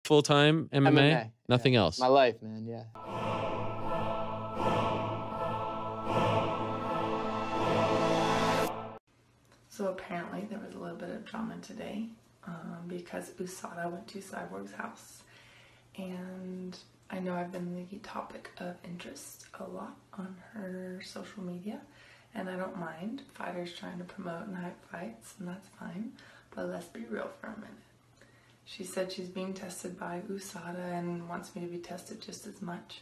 full-time MMA? MMA. Nothing Yeah. else? My life, man, yeah. So apparently there was a little bit of drama today because USADA went to Cyborg's house. And I know I've been the topic of interest a lot on her social media. And I don't mind fighters trying to promote and hype fights, and that's fine. But let's be real for a minute. She said she's being tested by USADA and wants me to be tested just as much.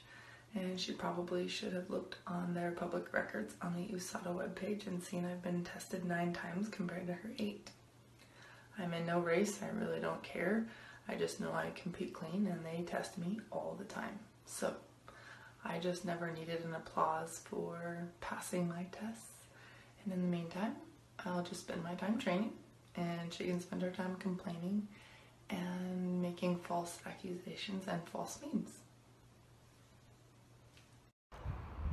And she probably should have looked on their public records on the USADA webpage and seen I've been tested 9 times compared to her 8. I'm in no race, I really don't care. I just know I compete clean and they test me all the time. So I just never needed an applause for passing my tests. And in the meantime, I'll just spend my time training and she can spend her time complaining and making false accusations and false memes.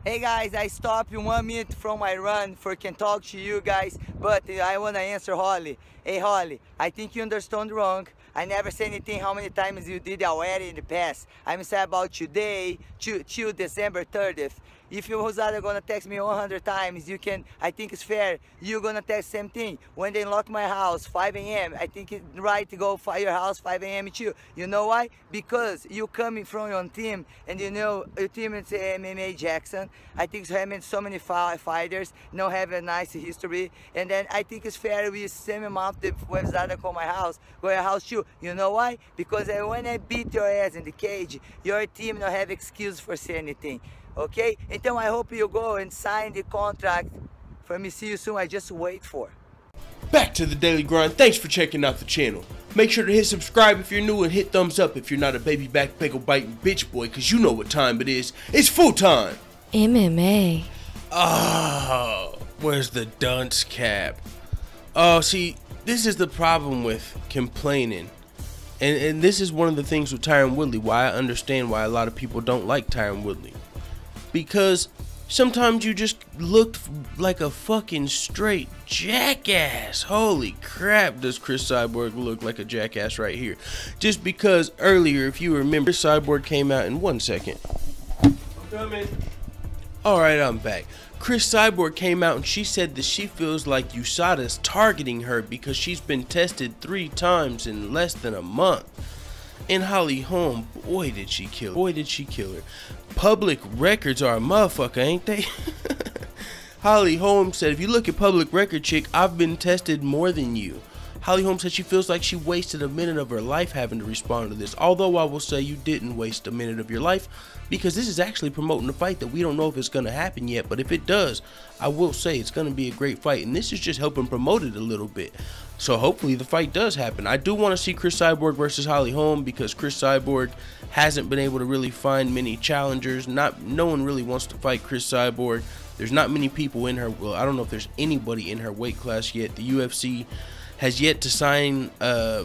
Hey guys, I stopped 1 minute from my run for can talk to you guys, but I want to answer Holly. Hey Holly, I think you understand wrong. I never say anything how many times you did already in the past. I'm saying about today, till December 30th. If you was either gonna text me 100 times, you can, I think it's fair, you're gonna text same thing. When they lock my house, 5 a.m., I think it's right to go fire your house 5 a.m. too. You know why? Because you coming from your team, and you know, your team is MMA Jackson. I think it's having so many fighters, not have a nice history. And then I think it's fair with same amount the website call my house, go your house too. You know why? Because when I beat your ass in the cage, your team don't have excuse for saying anything. Okay? Então I hope you go and sign the contract for me see you soon. I just wait for. Back to the daily grind. Thanks for checking out the channel. Make sure to hit subscribe if you're new and hit thumbs up if you're not a baby back pickle biting bitch boy, cause you know what time it is. It's full time. MMA. Oh, where's the dunce cap? Oh, see, this is the problem with complaining. And this is one of the things with Tyron Woodley, why I understand why a lot of people don't like Tyron Woodley. Because sometimes you just look like a fucking straight jackass. Holy crap, does Chris Cyborg look like a jackass right here. Just because earlier, if you remember, Cyborg came out in 1 second. I'm coming. Alright, I'm back. Chris Cyborg came out and she said that she feels like USADA's targeting her because she's been tested 3 times in less than a month. And Holly Holm, boy did she kill her. Boy did she kill her. Public records are a motherfucker, ain't they? Holly Holm said, if you look at public record, chick, I've been tested more than you. Holly Holm said she feels like she wasted a minute of her life having to respond to this. Although I will say you didn't waste a minute of your life, because this is actually promoting a fight that we don't know if it's going to happen yet. But if it does, I will say it's going to be a great fight. And this is just helping promote it a little bit. So hopefully the fight does happen. I do want to see Chris Cyborg versus Holly Holm because Chris Cyborg hasn't been able to really find many challengers. No one really wants to fight Chris Cyborg. There's not many people in her. Well, I don't know if there's anybody in her weight class yet. The UFC has yet to sign, a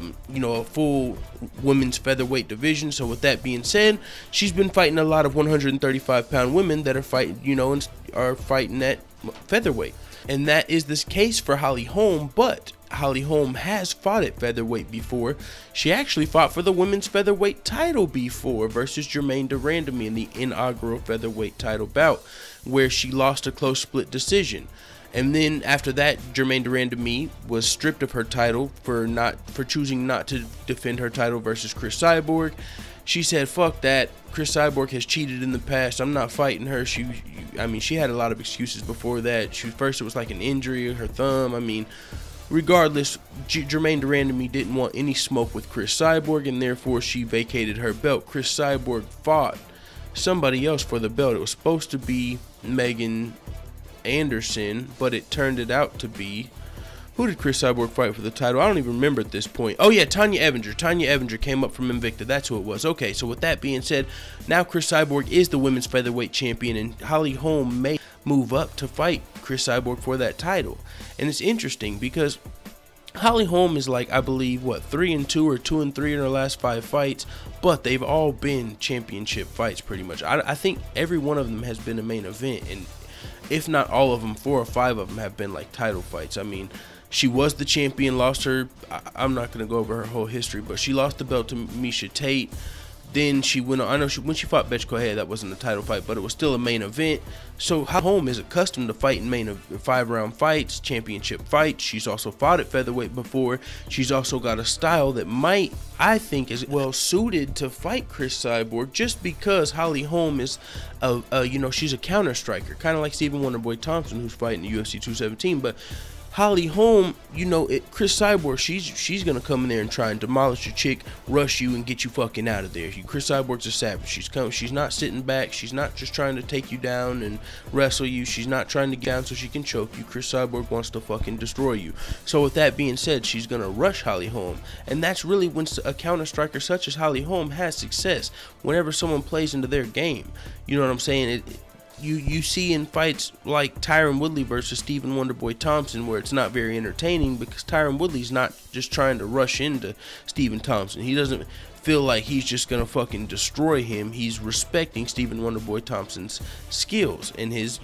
full women's featherweight division. So with that being said, she's been fighting a lot of 135-pound women that are fighting at featherweight, and that is this case for Holly Holm. But Holly Holm has fought at featherweight before. She actually fought for the women's featherweight title before versus Germaine de Randamie in the inaugural featherweight title bout, where she lost a close split decision. And then after that, Germaine de Randamie was stripped of her title for choosing not to defend her title versus Chris Cyborg. She said, fuck that, Chris Cyborg has cheated in the past, I'm not fighting her. She had a lot of excuses before that. First it was like an injury, her thumb. Regardless, Germaine de Randamie didn't want any smoke with Chris Cyborg, and therefore she vacated her belt. Chris Cyborg fought somebody else for the belt. It was supposed to be Megan Anderson, but it turned it out to be, who did Chris Cyborg fight for the title? I don't even remember at this point. Oh yeah, Tanya Evinger. Tanya Evinger came up from Invicta. That's who it was. Okay, so with that being said, now Chris Cyborg is the women's featherweight champion, and Holly Holm may move up to fight Chris Cyborg for that title. And it's interesting because Holly Holm is like, I believe, what, 3-2 or 2-3 in her last 5 fights, but they've all been championship fights pretty much. I think every one of them has been a main event, and if not all of them, 4 or 5 of them have been like title fights. She was the champion, lost her, I'm not going to go over her whole history, but she lost the belt to Miesha Tate. Then she went on, I know when she fought Bethe Correia, that wasn't a title fight, but it was still a main event. So Holm is accustomed to fighting 5-round fights, championship fights. She's also fought at featherweight before. She's also got a style that might, I think, is well suited to fight Cris Cyborg, just because Holly Holm is, she's a counter striker, kind of like Stephen Wonderboy Thompson, who's fighting the UFC 217, but Holly Holm, Cris Cyborg, she's gonna come in there and try and demolish your chick, rush you, and get you fucking out of there. Cris Cyborg's a savage. She's not sitting back. She's not just trying to take you down and wrestle you. She's not trying to get down so she can choke you. Cris Cyborg wants to fucking destroy you. So with that being said, she's gonna rush Holly Holm, and that's really when a counter striker such as Holly Holm has success. Whenever someone plays into their game, you know what I'm saying? You see in fights like Tyron Woodley versus Stephen Wonderboy Thompson, where it's not very entertaining because Tyron Woodley's not just trying to rush into Stephen Thompson. He doesn't feel like he's just gonna fucking destroy him. He's respecting Stephen Wonderboy Thompson's skills and his,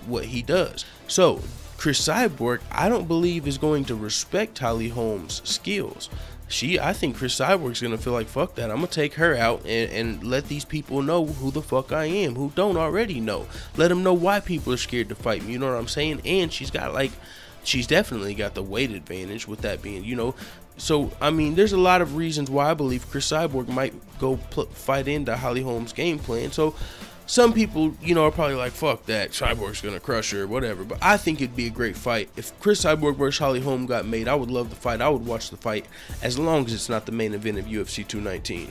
what he does. So Cris Cyborg, I don't believe, is going to respect Holly Holm's skills. I think Cris Cyborg's gonna feel like, fuck that, I'm gonna take her out and let these people know who the fuck I am, who don't already know. Let them know why people are scared to fight me, you know what I'm saying? And she's definitely got the weight advantage, with that being, so, I mean, there's a lot of reasons why I believe Cris Cyborg might go fight into Holly Holm's game plan. So some people, are probably like, fuck that, Cyborg's gonna crush her or whatever, but I think it'd be a great fight. If Cris Cyborg versus Holly Holm got made, I would love the fight. I would watch the fight, as long as it's not the main event of UFC 219.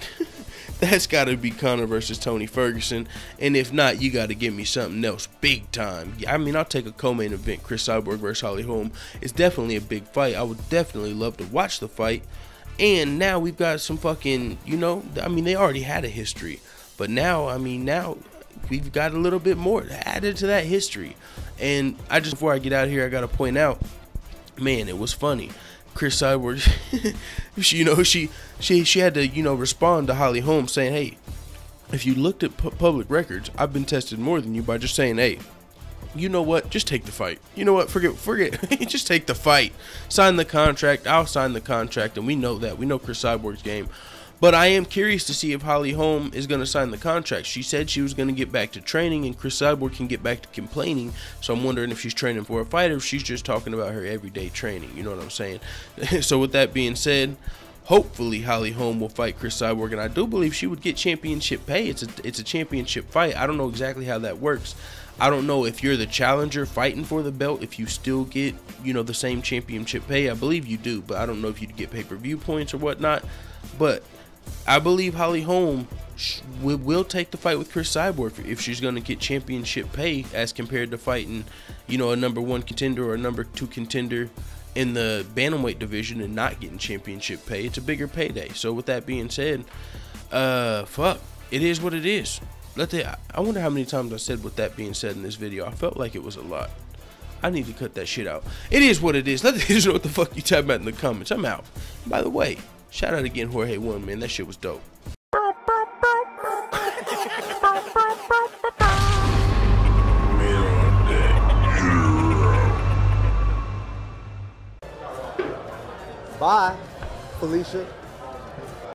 That's gotta be Conor versus Tony Ferguson, and if not, you gotta give me something else big time. I mean, I'll take a co-main event, Cris Cyborg versus Holly Holm. It's definitely a big fight. I would definitely love to watch the fight, and now we've got some fucking, they already had a history, but now we've got a little bit more added to that history. And before I get out of here, I gotta point out, man, it was funny. Cris Cyborg, she had to, respond to Holly Holm saying, hey, if you looked at public records, I've been tested more than you by just saying, hey, you know what, just take the fight. You know what, forget, just take the fight. Sign the contract, I'll sign the contract, and we know that. We know Cris Cyborg's game. But I am curious to see if Holly Holm is going to sign the contract. She said she was going to get back to training, and Cris Cyborg can get back to complaining. So I'm wondering if she's training for a fight or if she's just talking about her everyday training. You know what I'm saying? So with that being said, hopefully Holly Holm will fight Cris Cyborg, and I do believe she would get championship pay. It's a championship fight. I don't know exactly how that works. I don't know if you're the challenger fighting for the belt, if you still get, the same championship pay. I believe you do, but I don't know if you get pay-per-view points or whatnot. But I believe Holly Holm will take the fight with Cris Cyborg if she's going to get championship pay, as compared to fighting, a number 1 contender or a number 2 contender in the bantamweight division and not getting championship pay. It's a bigger payday. So with that being said, fuck, it is what it is. I wonder how many times I said with that being said in this video. I felt like it was a lot. I need to cut that shit out. It is what it is. Let the haters know what the fuck you type about in the comments. I'm out. By the way, shout out again, Jorge 1, man. That shit was dope. Bye, Felicia.